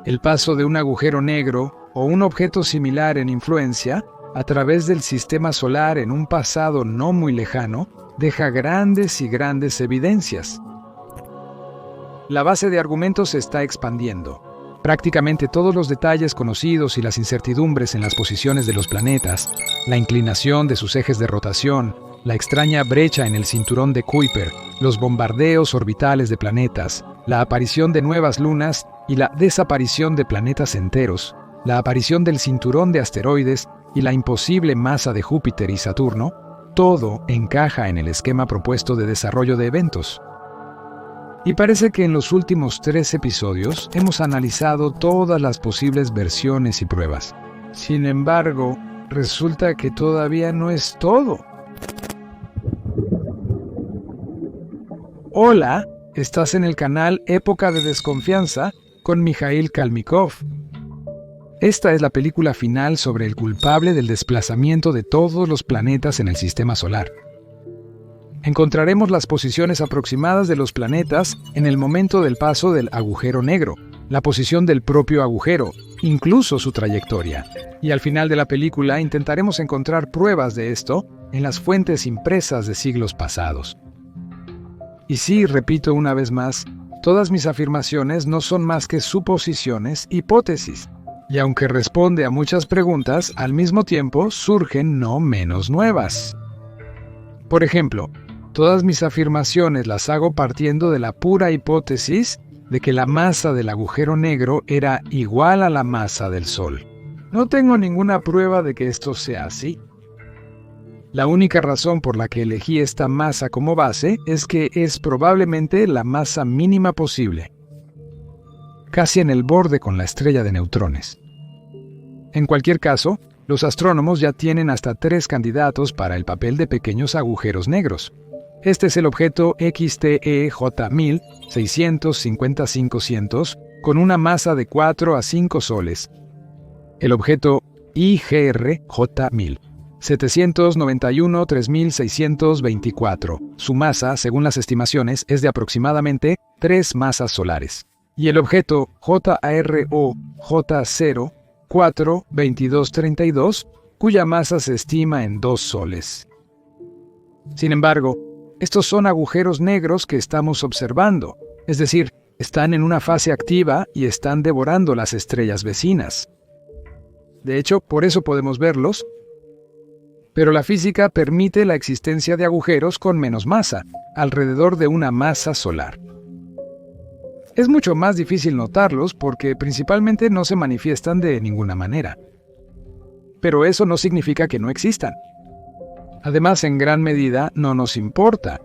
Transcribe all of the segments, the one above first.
El paso de un agujero negro o un objeto similar en influencia a través del sistema solar en un pasado no muy lejano deja grandes y grandes evidencias. La base de argumentos se está expandiendo. Prácticamente todos los detalles conocidos y las incertidumbres en las posiciones de los planetas, la inclinación de sus ejes de rotación, la extraña brecha en el cinturón de Kuiper, los bombardeos orbitales de planetas, la aparición de nuevas lunas y la desaparición de planetas enteros, la aparición del cinturón de asteroides y la imposible masa de Júpiter y Saturno, todo encaja en el esquema propuesto de desarrollo de eventos. Y parece que en los últimos 3 episodios hemos analizado todas las posibles versiones y pruebas. Sin embargo, resulta que todavía no es todo. Hola, estás en el canal Época de Desconfianza con Mikhail Kalmikov. Esta es la película final sobre el culpable del desplazamiento de todos los planetas en el sistema solar. Encontraremos las posiciones aproximadas de los planetas en el momento del paso del agujero negro, la posición del propio agujero, incluso su trayectoria. Y al final de la película intentaremos encontrar pruebas de esto en las fuentes impresas de siglos pasados. Y sí, repito una vez más, todas mis afirmaciones no son más que suposiciones, hipótesis. Y aunque responde a muchas preguntas, al mismo tiempo surgen no menos nuevas. Por ejemplo, todas mis afirmaciones las hago partiendo de la pura hipótesis de que la masa del agujero negro era igual a la masa del Sol. No tengo ninguna prueba de que esto sea así. La única razón por la que elegí esta masa como base es que es probablemente la masa mínima posible, casi en el borde con la estrella de neutrones. En cualquier caso, los astrónomos ya tienen hasta 3 candidatos para el papel de pequeños agujeros negros. Este es el objeto XTE-J1000 650-500 con una masa de 4 a 5 soles. El objeto IGR-J1000 791-3624. Su masa, según las estimaciones, es de aproximadamente 3 masas solares. Y el objeto JRO-J0 4-2232, cuya masa se estima en 2 soles. Sin embargo, estos son agujeros negros que estamos observando, es decir, están en una fase activa y están devorando las estrellas vecinas. De hecho, por eso podemos verlos, pero la física permite la existencia de agujeros con menos masa, alrededor de una masa solar. Es mucho más difícil notarlos porque principalmente no se manifiestan de ninguna manera. Pero eso no significa que no existan. Además, en gran medida, no nos importa.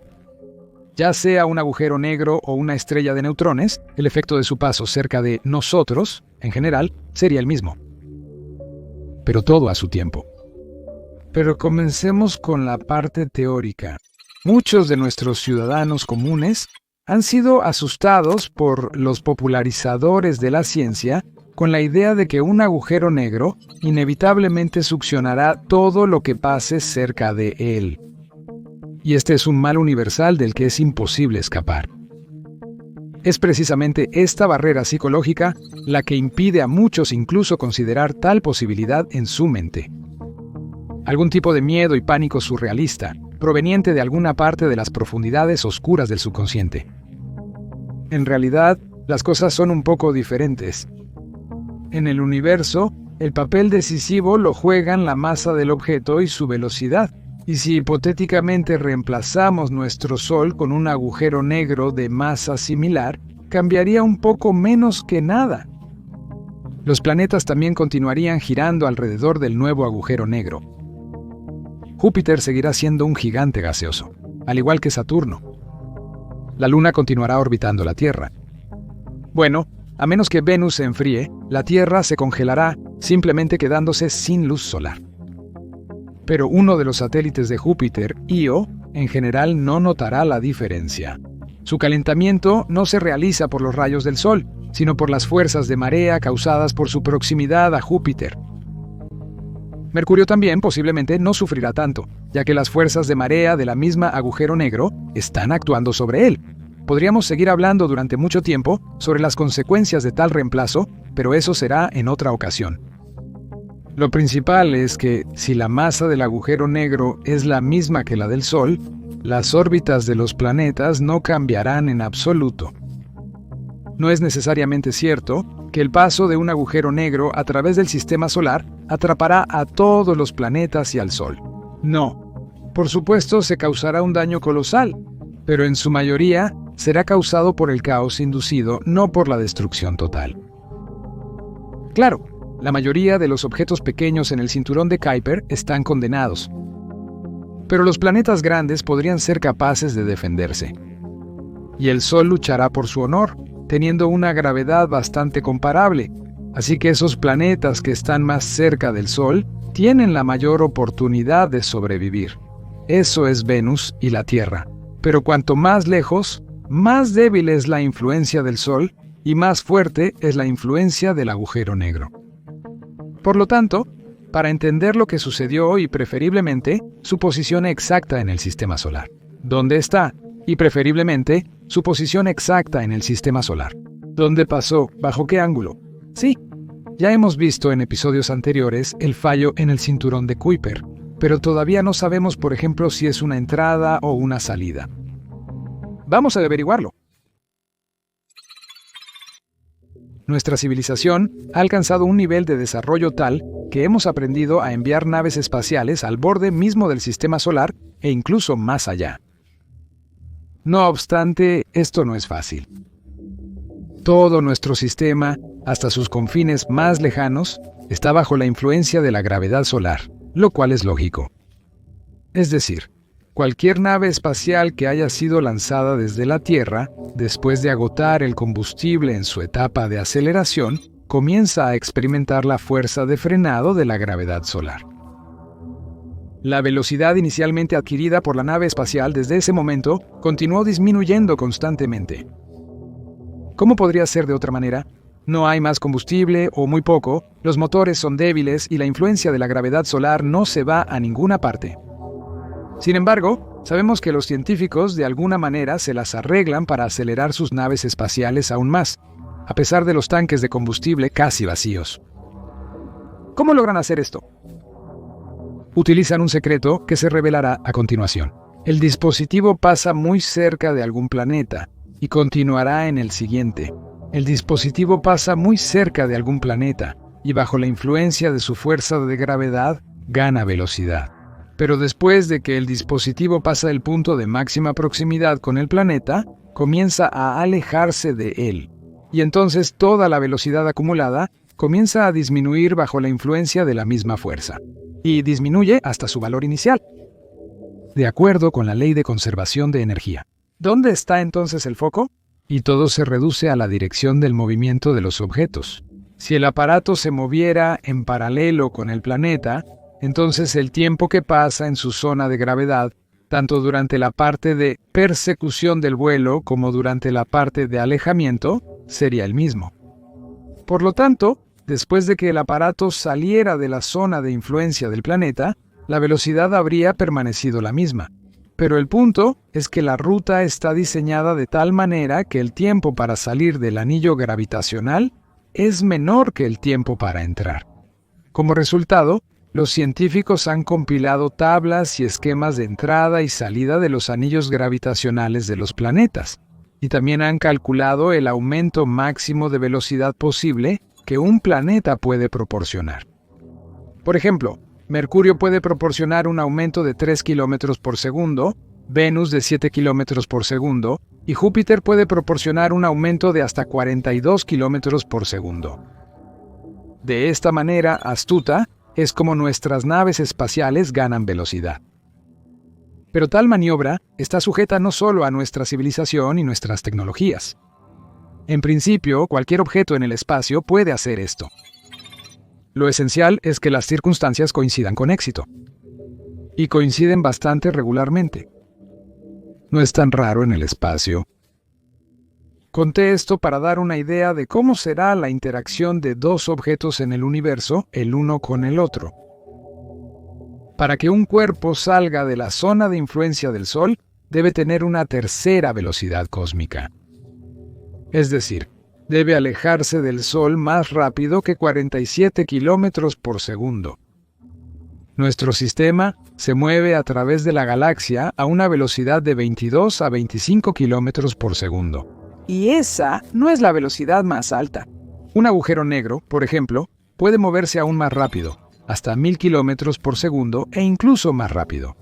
Ya sea un agujero negro o una estrella de neutrones, el efecto de su paso cerca de nosotros, en general, sería el mismo. Pero todo a su tiempo. Pero comencemos con la parte teórica. Muchos de nuestros ciudadanos comunes han sido asustados por los popularizadores de la ciencia con la idea de que un agujero negro inevitablemente succionará todo lo que pase cerca de él. Y este es un mal universal del que es imposible escapar. Es precisamente esta barrera psicológica la que impide a muchos incluso considerar tal posibilidad en su mente. Algún tipo de miedo y pánico surrealista, proveniente de alguna parte de las profundidades oscuras del subconsciente. En realidad, las cosas son un poco diferentes. En el universo, el papel decisivo lo juegan la masa del objeto y su velocidad. Y si hipotéticamente reemplazamos nuestro Sol con un agujero negro de masa similar, cambiaría un poco menos que nada. Los planetas también continuarían girando alrededor del nuevo agujero negro. Júpiter seguirá siendo un gigante gaseoso, al igual que Saturno. La Luna continuará orbitando la Tierra. Bueno, a menos que Venus se enfríe, la Tierra se congelará, simplemente quedándose sin luz solar. Pero uno de los satélites de Júpiter, Io, en general no notará la diferencia. Su calentamiento no se realiza por los rayos del Sol, sino por las fuerzas de marea causadas por su proximidad a Júpiter. Mercurio también posiblemente no sufrirá tanto, ya que las fuerzas de marea de la misma agujero negro están actuando sobre él. Podríamos seguir hablando durante mucho tiempo sobre las consecuencias de tal reemplazo, pero eso será en otra ocasión. Lo principal es que, si la masa del agujero negro es la misma que la del Sol, las órbitas de los planetas no cambiarán en absoluto. No es necesariamente cierto que el paso de un agujero negro a través del sistema solar atrapará a todos los planetas y al Sol. No. Por supuesto, se causará un daño colosal, pero en su mayoría será causado por el caos inducido, no por la destrucción total. Claro, la mayoría de los objetos pequeños en el cinturón de Kuiper están condenados, pero los planetas grandes podrían ser capaces de defenderse. Y el Sol luchará por su honor, teniendo una gravedad bastante comparable, así que esos planetas que están más cerca del Sol tienen la mayor oportunidad de sobrevivir. Eso es Venus y la Tierra. Pero cuanto más lejos, más débil es la influencia del Sol y más fuerte es la influencia del agujero negro. Por lo tanto, para entender lo que sucedió y preferiblemente su posición exacta en el sistema solar, ¿dónde está? Y preferiblemente su posición exacta en el sistema solar. ¿Dónde pasó? ¿Bajo qué ángulo? Sí, ya hemos visto en episodios anteriores el fallo en el cinturón de Kuiper, pero todavía no sabemos, por ejemplo, si es una entrada o una salida. Vamos a averiguarlo. Nuestra civilización ha alcanzado un nivel de desarrollo tal que hemos aprendido a enviar naves espaciales al borde mismo del sistema solar e incluso más allá. No obstante, esto no es fácil. Todo nuestro sistema, hasta sus confines más lejanos, está bajo la influencia de la gravedad solar, lo cual es lógico. Es decir, cualquier nave espacial que haya sido lanzada desde la Tierra, después de agotar el combustible en su etapa de aceleración, comienza a experimentar la fuerza de frenado de la gravedad solar. La velocidad inicialmente adquirida por la nave espacial desde ese momento continuó disminuyendo constantemente. ¿Cómo podría ser de otra manera? No hay más combustible o muy poco, los motores son débiles y la influencia de la gravedad solar no se va a ninguna parte. Sin embargo, sabemos que los científicos de alguna manera se las arreglan para acelerar sus naves espaciales aún más, a pesar de los tanques de combustible casi vacíos. ¿Cómo logran hacer esto? Utilizan un secreto que se revelará a continuación. El dispositivo pasa muy cerca de algún planeta y continuará en el siguiente. El dispositivo pasa muy cerca de algún planeta y bajo la influencia de su fuerza de gravedad gana velocidad. Pero después de que el dispositivo pasa el punto de máxima proximidad con el planeta, comienza a alejarse de él. Y entonces toda la velocidad acumulada comienza a disminuir bajo la influencia de la misma fuerza. Y disminuye hasta su valor inicial, de acuerdo con la ley de conservación de energía. ¿Dónde está entonces el foco? Y todo se reduce a la dirección del movimiento de los objetos. Si el aparato se moviera en paralelo con el planeta, entonces el tiempo que pasa en su zona de gravedad, tanto durante la parte de persecución del vuelo como durante la parte de alejamiento, sería el mismo. Por lo tanto, después de que el aparato saliera de la zona de influencia del planeta, la velocidad habría permanecido la misma. Pero el punto es que la ruta está diseñada de tal manera que el tiempo para salir del anillo gravitacional es menor que el tiempo para entrar. Como resultado, los científicos han compilado tablas y esquemas de entrada y salida de los anillos gravitacionales de los planetas, y también han calculado el aumento máximo de velocidad posible que un planeta puede proporcionar. Por ejemplo, Mercurio puede proporcionar un aumento de 3 km por segundo, Venus de 7 km por segundo, y Júpiter puede proporcionar un aumento de hasta 42 km por segundo. De esta manera astuta, es como nuestras naves espaciales ganan velocidad. Pero tal maniobra está sujeta no solo a nuestra civilización y nuestras tecnologías. En principio, cualquier objeto en el espacio puede hacer esto. Lo esencial es que las circunstancias coincidan con éxito. Y coinciden bastante regularmente. No es tan raro en el espacio. Conté esto para dar una idea de cómo será la interacción de dos objetos en el universo, el uno con el otro. Para que un cuerpo salga de la zona de influencia del Sol, debe tener una tercera velocidad cósmica. Es decir, debe alejarse del Sol más rápido que 47 kilómetros por segundo. Nuestro sistema se mueve a través de la galaxia a una velocidad de 22 a 25 kilómetros por segundo. Y esa no es la velocidad más alta. Un agujero negro, por ejemplo, puede moverse aún más rápido, hasta 1000 kilómetros por segundo e incluso más rápido.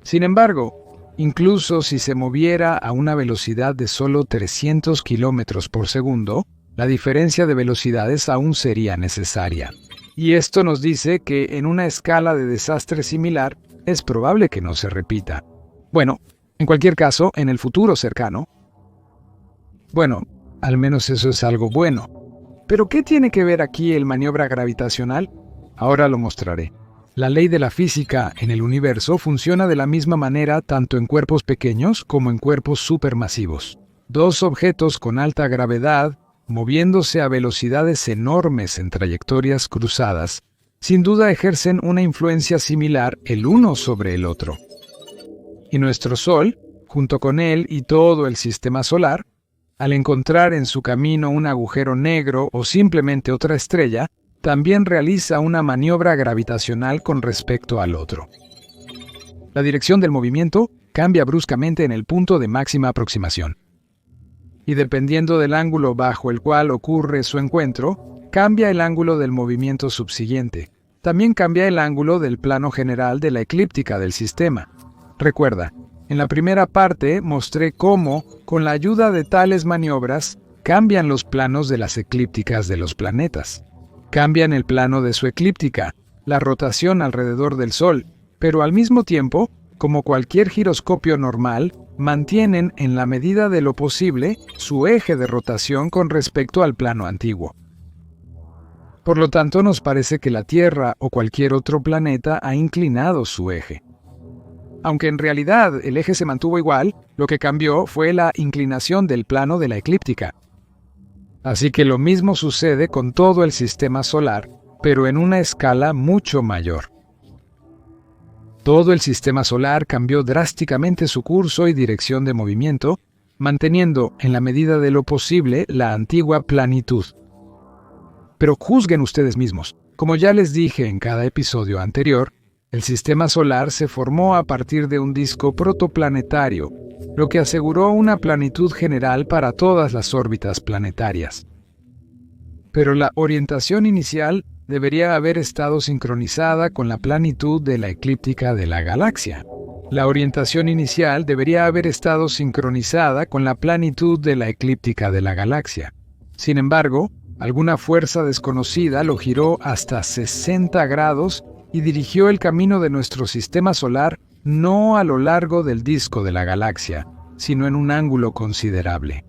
Sin embargo, incluso si se moviera a una velocidad de solo 300 kilómetros por segundo, la diferencia de velocidades aún sería necesaria. Y esto nos dice que en una escala de desastre similar es probable que no se repita. Bueno, en cualquier caso, en el futuro cercano. Bueno, al menos eso es algo bueno. ¿Pero qué tiene que ver aquí el maniobra gravitacional? Ahora lo mostraré. La ley de la física en el universo funciona de la misma manera tanto en cuerpos pequeños como en cuerpos supermasivos. Dos objetos con alta gravedad, moviéndose a velocidades enormes en trayectorias cruzadas, sin duda ejercen una influencia similar el uno sobre el otro. Y nuestro Sol, junto con él y todo el sistema solar, al encontrar en su camino un agujero negro o simplemente otra estrella, también realiza una maniobra gravitacional con respecto al otro. La dirección del movimiento cambia bruscamente en el punto de máxima aproximación. Y dependiendo del ángulo bajo el cual ocurre su encuentro, cambia el ángulo del movimiento subsiguiente. También cambia el ángulo del plano general de la eclíptica del sistema. Recuerda, en la primera parte mostré cómo, con la ayuda de tales maniobras, cambian los planos de las eclípticas de los planetas. Cambian el plano de su eclíptica, la rotación alrededor del Sol, pero al mismo tiempo, como cualquier giroscopio normal, mantienen en la medida de lo posible su eje de rotación con respecto al plano antiguo. Por lo tanto, nos parece que la Tierra o cualquier otro planeta ha inclinado su eje. Aunque en realidad el eje se mantuvo igual, lo que cambió fue la inclinación del plano de la eclíptica. Así que lo mismo sucede con todo el sistema solar, pero en una escala mucho mayor. Todo el sistema solar cambió drásticamente su curso y dirección de movimiento, manteniendo, en la medida de lo posible, la antigua planitud. Pero juzguen ustedes mismos. Como ya les dije en cada episodio anterior, el sistema solar se formó a partir de un disco protoplanetario, lo que aseguró una planitud general para todas las órbitas planetarias. Pero la orientación inicial debería haber estado sincronizada con la planitud de la eclíptica de la galaxia. La orientación inicial debería haber estado sincronizada con la planitud de la eclíptica de la galaxia. Sin embargo, alguna fuerza desconocida lo giró hasta 60 grados y dirigió el camino de nuestro sistema solar no a lo largo del disco de la galaxia, sino en un ángulo considerable.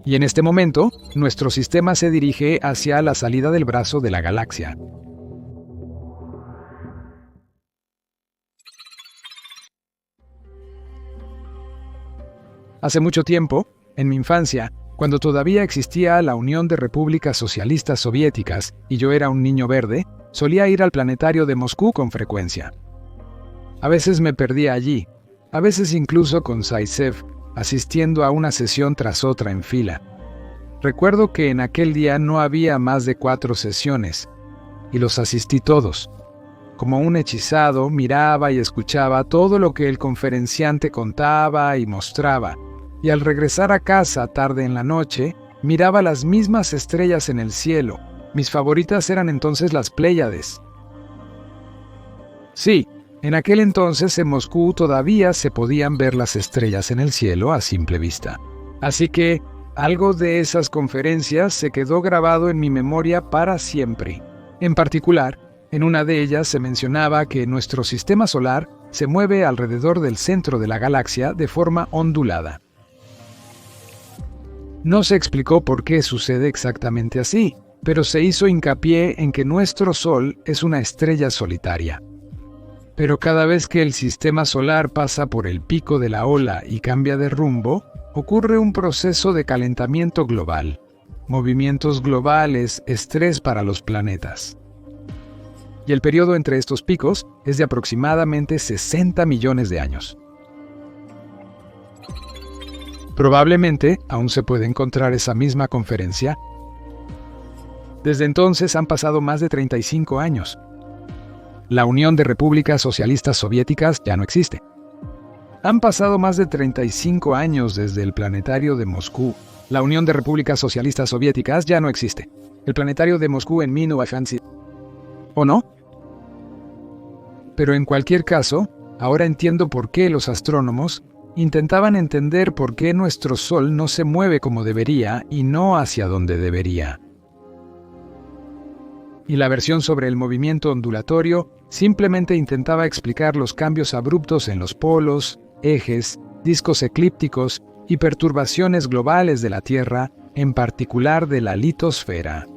Y en este momento, nuestro sistema se dirige hacia la salida del brazo de la galaxia. Hace mucho tiempo, en mi infancia, cuando todavía existía la Unión de Repúblicas Socialistas Soviéticas y yo era un niño verde, solía ir al planetario de Moscú con frecuencia. A veces me perdía allí, a veces incluso con Zaitsev, asistiendo a una sesión tras otra en fila. Recuerdo que en aquel día no había más de 4 sesiones, y los asistí todos. Como un hechizado, miraba y escuchaba todo lo que el conferenciante contaba y mostraba, y al regresar a casa tarde en la noche, miraba las mismas estrellas en el cielo. Mis favoritas eran entonces las Pléyades. Sí, en aquel entonces en Moscú todavía se podían ver las estrellas en el cielo a simple vista. Así que algo de esas conferencias se quedó grabado en mi memoria para siempre. En particular, en una de ellas se mencionaba que nuestro sistema solar se mueve alrededor del centro de la galaxia de forma ondulada. No se explicó por qué sucede exactamente así, pero se hizo hincapié en que nuestro Sol es una estrella solitaria. Pero cada vez que el sistema solar pasa por el pico de la ola y cambia de rumbo, ocurre un proceso de calentamiento global, movimientos globales, estrés para los planetas. Y el periodo entre estos picos es de aproximadamente 60 millones de años. Probablemente aún se puede encontrar esa misma conferencia. Desde entonces han pasado más de 35 años. La Unión de Repúblicas Socialistas Soviéticas ya no existe. Han pasado más de 35 años desde el planetario de Moscú. La Unión de Repúblicas Socialistas Soviéticas ya no existe. El planetario de Moscú en 1900. ¿O no? Pero en cualquier caso, ahora entiendo por qué los astrónomos intentaban entender por qué nuestro Sol no se mueve como debería y no hacia donde debería. Y la versión sobre el movimiento ondulatorio simplemente intentaba explicar los cambios abruptos en los polos, ejes, discos eclípticos y perturbaciones globales de la Tierra, en particular de la litosfera.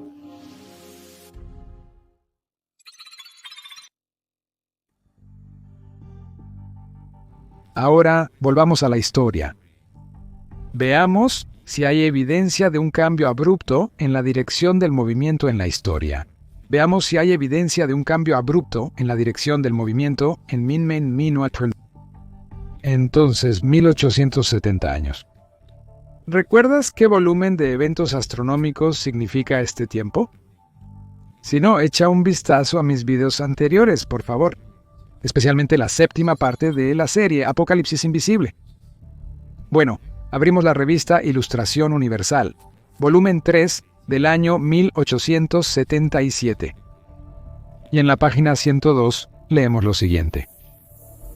Ahora volvamos a la historia. Veamos si hay evidencia de un cambio abrupto en la dirección del movimiento en la historia. Veamos si hay evidencia de un cambio abrupto en la dirección del movimiento en 1870 años. ¿Recuerdas qué volumen de eventos astronómicos significa este tiempo? Si no, echa un vistazo a mis videos anteriores, por favor. Especialmente la séptima parte de la serie Apocalipsis Invisible. Bueno, abrimos la revista Ilustración Universal, volumen 3 del año 1877. Y en la página 102 leemos lo siguiente.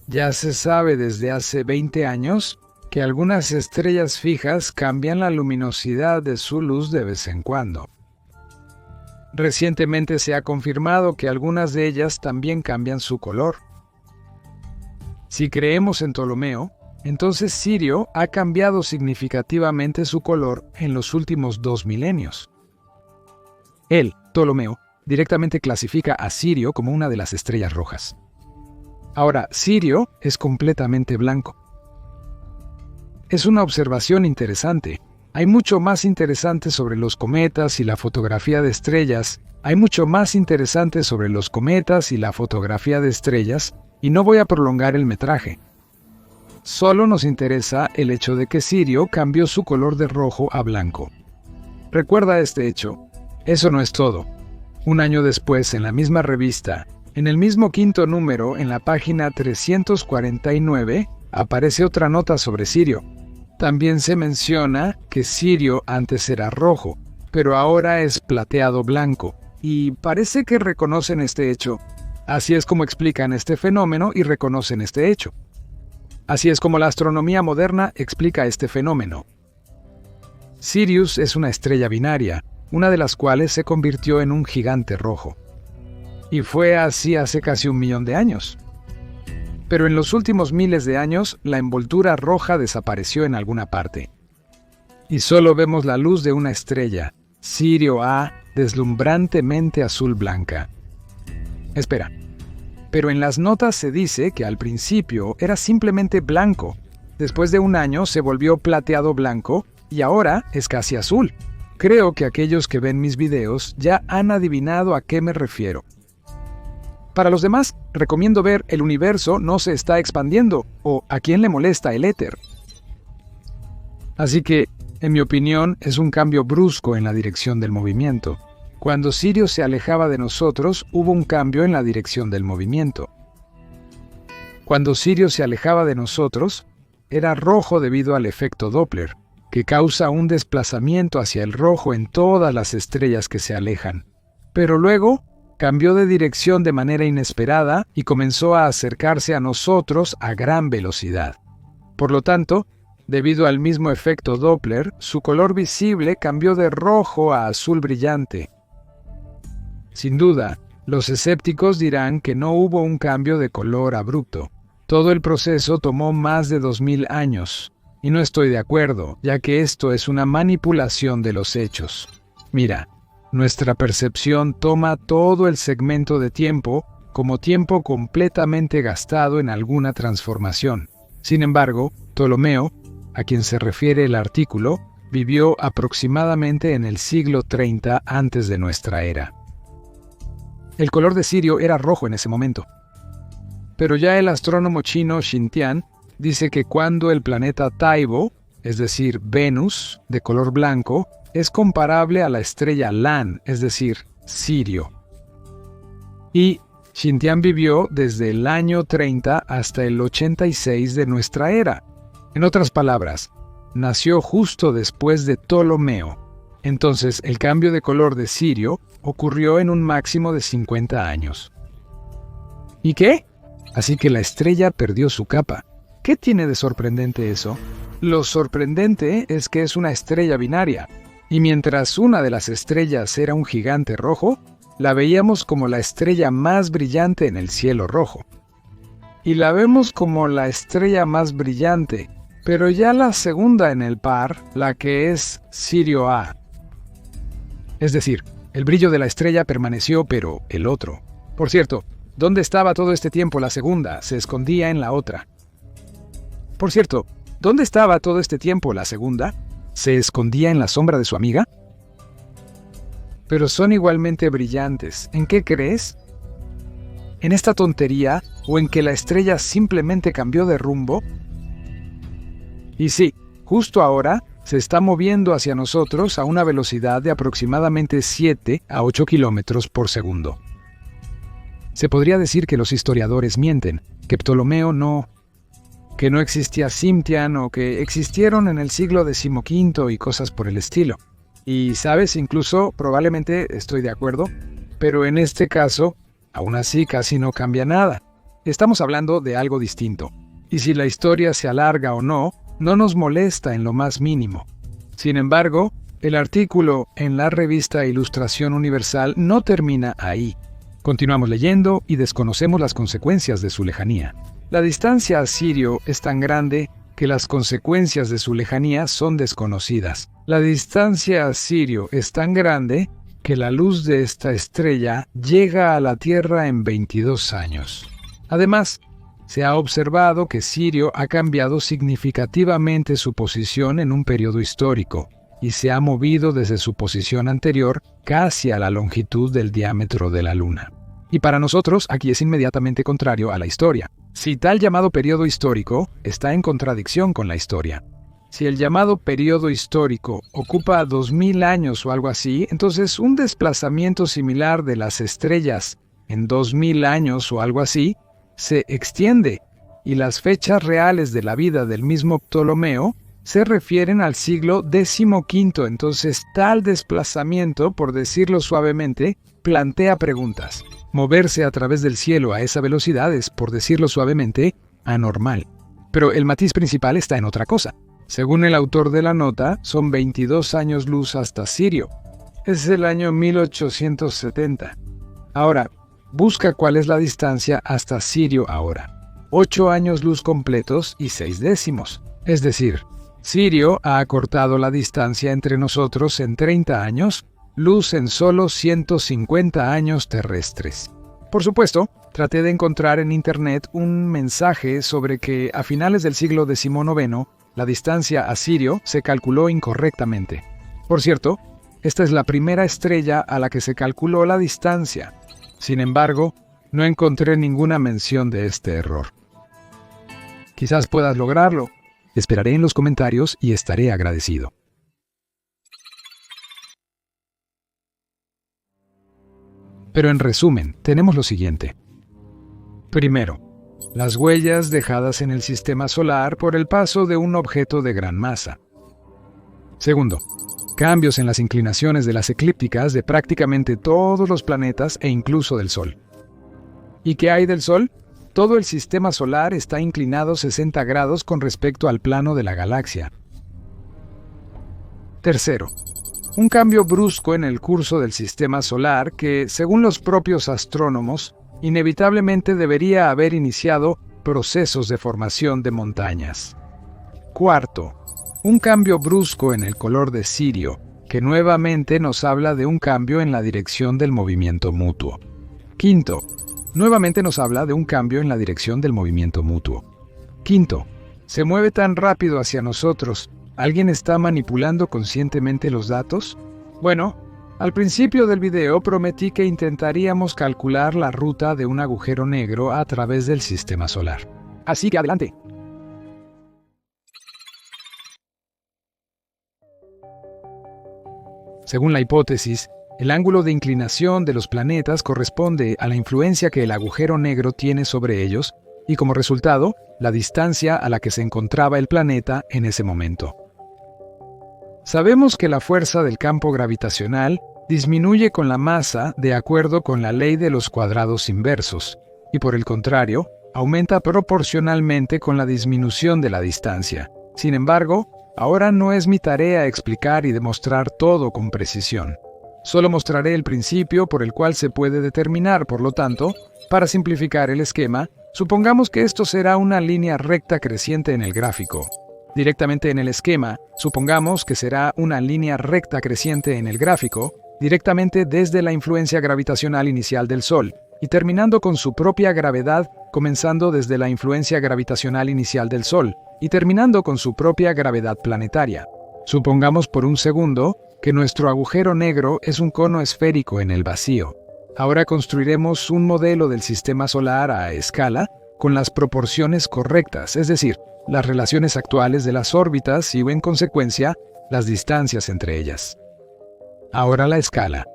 Ya se sabe desde hace 20 años que algunas estrellas fijas cambian la luminosidad de su luz de vez en cuando. Recientemente se ha confirmado que algunas de ellas también cambian su color. Si creemos en Ptolomeo, entonces Sirio ha cambiado significativamente su color en los últimos 2 milenios. Él, Ptolomeo, directamente clasifica a Sirio como una de las estrellas rojas. Ahora, Sirio es completamente blanco. Es una observación interesante. Hay mucho más interesante sobre los cometas y la fotografía de estrellas. Y no voy a prolongar el metraje. Solo nos interesa el hecho de que Sirio cambió su color de rojo a blanco. Recuerda este hecho. Eso no es todo. Un año después, en la misma revista, en el mismo quinto número, en la página 349, aparece otra nota sobre Sirio. También se menciona que Sirio antes era rojo, pero ahora es plateado blanco, y parece que reconocen este hecho. Así es como explican este fenómeno y reconocen este hecho. Así es como la astronomía moderna explica este fenómeno. Sirius es una estrella binaria, una de las cuales se convirtió en un gigante rojo. Y fue así hace casi 1 millón de años. Pero en los últimos miles de años, la envoltura roja desapareció en alguna parte. Y solo vemos la luz de una estrella, Sirio A, deslumbrantemente azul-blanca. Espera, pero en las notas se dice que al principio era simplemente blanco. Después de 1 año se volvió plateado blanco y ahora es casi azul. Creo que aquellos que ven mis videos ya han adivinado a qué me refiero. Para los demás, recomiendo ver El universo no se está expandiendo o ¿A quién le molesta el éter? Así que, en mi opinión, es un cambio brusco en la dirección del movimiento. Cuando Sirio se alejaba de nosotros, hubo un cambio en la dirección del movimiento. Cuando Sirio se alejaba de nosotros, era rojo debido al efecto Doppler, que causa un desplazamiento hacia el rojo en todas las estrellas que se alejan. Pero luego, cambió de dirección de manera inesperada y comenzó a acercarse a nosotros a gran velocidad. Por lo tanto, debido al mismo efecto Doppler, su color visible cambió de rojo a azul brillante. Sin duda, los escépticos dirán que no hubo un cambio de color abrupto. Todo el proceso tomó más de 2000 años, y no estoy de acuerdo, ya que esto es una manipulación de los hechos. Mira, nuestra percepción toma todo el segmento de tiempo como tiempo completamente gastado en alguna transformación. Sin embargo, Ptolomeo, a quien se refiere el artículo, vivió aproximadamente en el siglo 30 antes de nuestra era. El color de Sirio era rojo en ese momento. Pero ya el astrónomo chino Xintian dice que cuando el planeta Taibo, es decir, Venus, de color blanco, es comparable a la estrella Lan, es decir, Sirio. Y Xintian vivió desde el año 30 hasta el 86 de nuestra era. En otras palabras, nació justo después de Ptolomeo. Entonces, el cambio de color de Sirio ocurrió en un máximo de 50 años. ¿Y qué? Así que la estrella perdió su capa. ¿Qué tiene de sorprendente eso? Lo sorprendente es que es una estrella binaria, y mientras una de las estrellas era un gigante rojo, la veíamos como la estrella más brillante en el cielo rojo. Y la vemos como la estrella más brillante, pero ya la segunda en el par, la que es Sirio A. Es decir, el brillo de la estrella permaneció, pero el otro. Por cierto, ¿dónde estaba todo este tiempo la segunda? Se escondía en la otra. Por cierto, ¿dónde estaba todo este tiempo la segunda? ¿Se escondía en la sombra de su amiga? Pero son igualmente brillantes. ¿En qué crees? ¿En esta tontería o en que la estrella simplemente cambió de rumbo? Y sí, justo ahora se está moviendo hacia nosotros a una velocidad de aproximadamente 7 a 8 kilómetros por segundo. Se podría decir que los historiadores mienten, que Ptolomeo que no existía Xintian o que existieron en el siglo XV y cosas por el estilo. Y sabes, incluso probablemente estoy de acuerdo, pero en este caso, aún así casi no cambia nada. Estamos hablando de algo distinto. Y si la historia se alarga o no nos molesta en lo más mínimo. Sin embargo, el artículo en la revista Ilustración Universal no termina ahí. Continuamos leyendo y desconocemos las consecuencias de su lejanía. La distancia a Sirio es tan grande que las consecuencias de su lejanía son desconocidas. La distancia a Sirio es tan grande que la luz de esta estrella llega a la Tierra en 22 años. Además, se ha observado que Sirio ha cambiado significativamente su posición en un periodo histórico y se ha movido desde su posición anterior casi a la longitud del diámetro de la Luna. Y para nosotros aquí es inmediatamente contrario a la historia. Si tal llamado periodo histórico está en contradicción con la historia. Si el llamado periodo histórico ocupa 2000 años o algo así, entonces un desplazamiento similar de las estrellas en 2000 años o algo así se extiende, y las fechas reales de la vida del mismo Ptolomeo se refieren al siglo XV. Entonces tal desplazamiento, por decirlo suavemente, plantea preguntas. Moverse a través del cielo a esa velocidad es, por decirlo suavemente, anormal. Pero el matiz principal está en otra cosa. Según el autor de la nota, son 22 años luz hasta Sirio. Es el año 1870. Ahora, busca cuál es la distancia hasta Sirio ahora. 8 años luz completos y 6 décimos. Es decir, Sirio ha acortado la distancia entre nosotros en 30 años, luz en solo 150 años terrestres. Por supuesto, traté de encontrar en internet un mensaje sobre que a finales del siglo XIX la distancia a Sirio se calculó incorrectamente. Por cierto, esta es la primera estrella a la que se calculó la distancia. Sin embargo, no encontré ninguna mención de este error. Quizás puedas lograrlo. Esperaré en los comentarios y estaré agradecido. Pero en resumen, tenemos lo siguiente. Primero, las huellas dejadas en el sistema solar por el paso de un objeto de gran masa. Segundo, cambios en las inclinaciones de las eclípticas de prácticamente todos los planetas e incluso del Sol. ¿Y qué hay del Sol? Todo el sistema solar está inclinado 60 grados con respecto al plano de la galaxia. Tercero, un cambio brusco en el curso del sistema solar que, según los propios astrónomos, inevitablemente debería haber iniciado procesos de formación de montañas. Cuarto, un cambio brusco en el color de Sirio, que nuevamente nos habla de un cambio en la dirección del movimiento mutuo. Quinto, nuevamente nos habla de un cambio en la dirección del movimiento mutuo. Quinto, se mueve tan rápido hacia nosotros. ¿Alguien está manipulando conscientemente los datos? Bueno, al principio del video prometí que intentaríamos calcular la ruta de un agujero negro a través del sistema solar. Así que adelante. Según la hipótesis, el ángulo de inclinación de los planetas corresponde a la influencia que el agujero negro tiene sobre ellos y, como resultado, la distancia a la que se encontraba el planeta en ese momento. Sabemos que la fuerza del campo gravitacional disminuye con la masa de acuerdo con la ley de los cuadrados inversos, y por el contrario, aumenta proporcionalmente con la disminución de la distancia. Sin embargo, ahora no es mi tarea explicar y demostrar todo con precisión. Solo mostraré el principio por el cual se puede determinar, por lo tanto, para simplificar el esquema, supongamos que esto será una línea recta creciente en el gráfico. Directamente en el esquema, supongamos que será una línea recta creciente en el gráfico, directamente desde la influencia gravitacional inicial del Sol, y terminando con su propia gravedad, comenzando desde la influencia gravitacional inicial del Sol, y terminando con su propia gravedad planetaria. Supongamos por un segundo que nuestro agujero negro es un cono esférico en el vacío. Ahora construiremos un modelo del sistema solar a escala con las proporciones correctas, es decir, las relaciones actuales de las órbitas y, en consecuencia, las distancias entre ellas. Ahora la escala.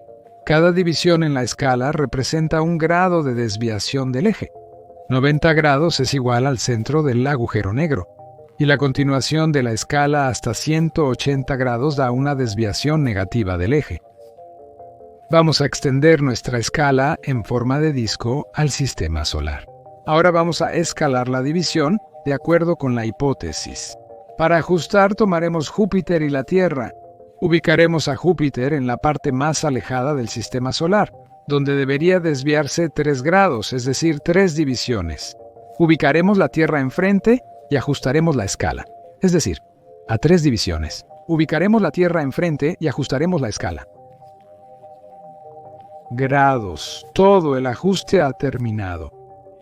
Cada división en la escala representa un grado de desviación del eje. 90 grados es igual al centro del agujero negro, y la continuación de la escala hasta 180 grados da una desviación negativa del eje. Vamos a extender nuestra escala en forma de disco al sistema solar. Ahora vamos a escalar la división de acuerdo con la hipótesis. Para ajustar tomaremos Júpiter y la Tierra. Ubicaremos a Júpiter en la parte más alejada del sistema solar, donde debería desviarse 3 grados, es decir, 3 divisiones. Ubicaremos la Tierra enfrente y ajustaremos la escala, es decir, a 3 divisiones. Ubicaremos la Tierra enfrente y ajustaremos la escala. Grados. Todo el ajuste ha terminado.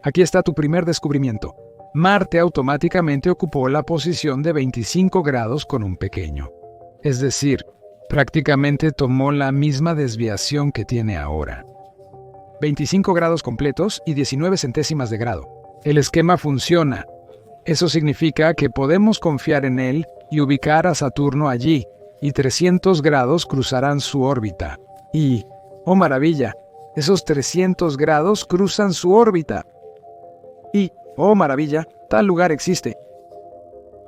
Aquí está tu primer descubrimiento. Marte automáticamente ocupó la posición de 25 grados con un pequeño. Es decir, prácticamente tomó la misma desviación que tiene ahora. 25 grados completos y 19 centésimas de grado. El esquema funciona. Eso significa que podemos confiar en él y ubicar a Saturno allí, y 300 grados cruzarán su órbita. Y, ¡oh maravilla!, esos 300 grados cruzan su órbita. Y, ¡oh maravilla!, tal lugar existe.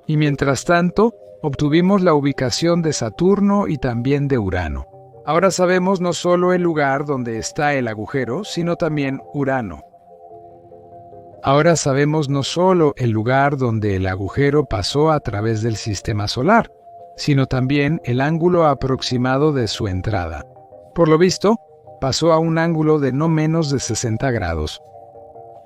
Y mientras tanto, obtuvimos la ubicación de Saturno y también de Urano. Ahora sabemos no solo el lugar donde está el agujero, sino también Urano. Ahora sabemos no solo el lugar donde el agujero pasó a través del sistema solar, sino también el ángulo aproximado de su entrada. Por lo visto, pasó a un ángulo de no menos de 60 grados.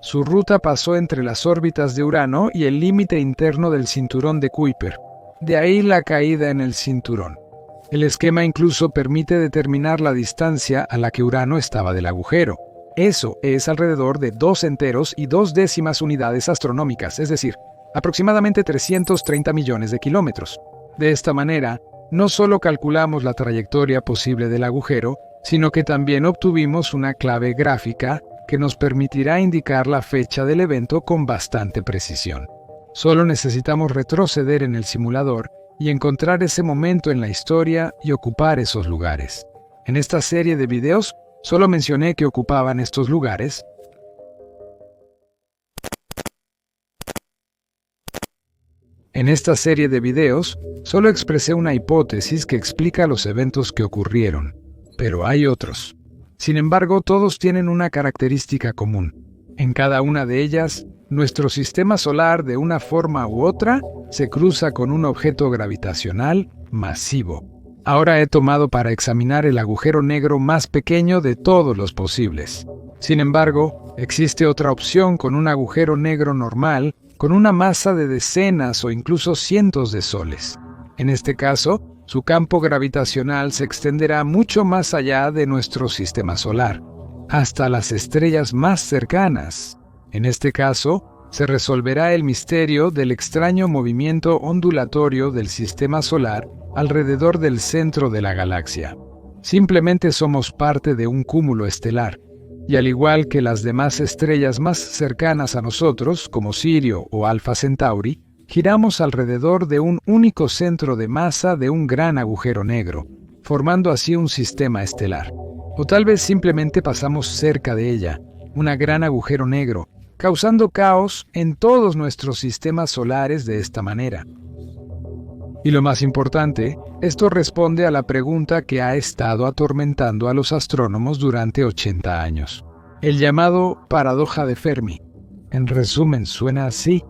Su ruta pasó entre las órbitas de Urano y el límite interno del cinturón de Kuiper. De ahí la caída en el cinturón. El esquema incluso permite determinar la distancia a la que Urano estaba del agujero. Eso es alrededor de 2 enteros y 2 décimas unidades astronómicas, es decir, aproximadamente 330 millones de kilómetros. De esta manera, no solo calculamos la trayectoria posible del agujero, sino que también obtuvimos una clave gráfica que nos permitirá indicar la fecha del evento con bastante precisión. Solo necesitamos retroceder en el simulador y encontrar ese momento en la historia y ocupar esos lugares. En esta serie de videos, solo mencioné que ocupaban estos lugares. En esta serie de videos, solo expresé una hipótesis que explica los eventos que ocurrieron, pero hay otros. Sin embargo, todos tienen una característica común. En cada una de ellas, nuestro sistema solar, de una forma u otra, se cruza con un objeto gravitacional masivo. Ahora he tomado para examinar el agujero negro más pequeño de todos los posibles. Sin embargo, existe otra opción con un agujero negro normal, con una masa de decenas o incluso cientos de soles. En este caso, su campo gravitacional se extenderá mucho más allá de nuestro sistema solar, hasta las estrellas más cercanas. En este caso, se resolverá el misterio del extraño movimiento ondulatorio del sistema solar alrededor del centro de la galaxia. Simplemente somos parte de un cúmulo estelar, y al igual que las demás estrellas más cercanas a nosotros, como Sirio o Alpha Centauri, giramos alrededor de un único centro de masa de un gran agujero negro, formando así un sistema estelar. O tal vez simplemente pasamos cerca de ella, un gran agujero negro, causando caos en todos nuestros sistemas solares de esta manera. Y lo más importante, esto responde a la pregunta que ha estado atormentando a los astrónomos durante 80 años. El llamado paradoja de Fermi. En resumen, suena así.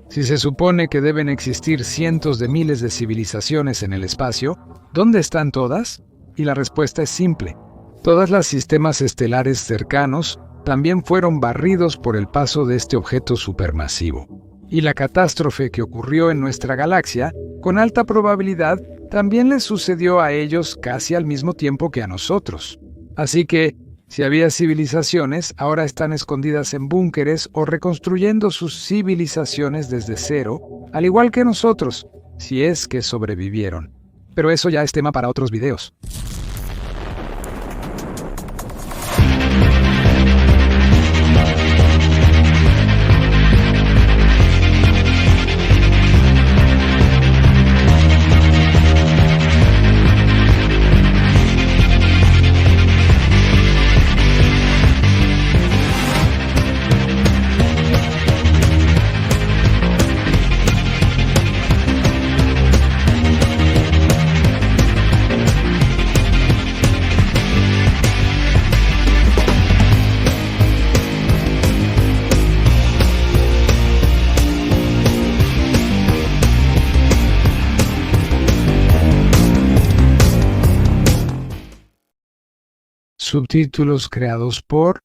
Si se supone que deben existir cientos de miles de civilizaciones en el espacio, ¿dónde están todas? Y la respuesta es simple. Todos los sistemas estelares cercanos también fueron barridos por el paso de este objeto supermasivo. Y la catástrofe que ocurrió en nuestra galaxia, con alta probabilidad, también les sucedió a ellos casi al mismo tiempo que a nosotros. Así que, si había civilizaciones, ahora están escondidas en búnkeres o reconstruyendo sus civilizaciones desde cero, al igual que nosotros, si es que sobrevivieron. Pero eso ya es tema para otros videos. Subtítulos creados por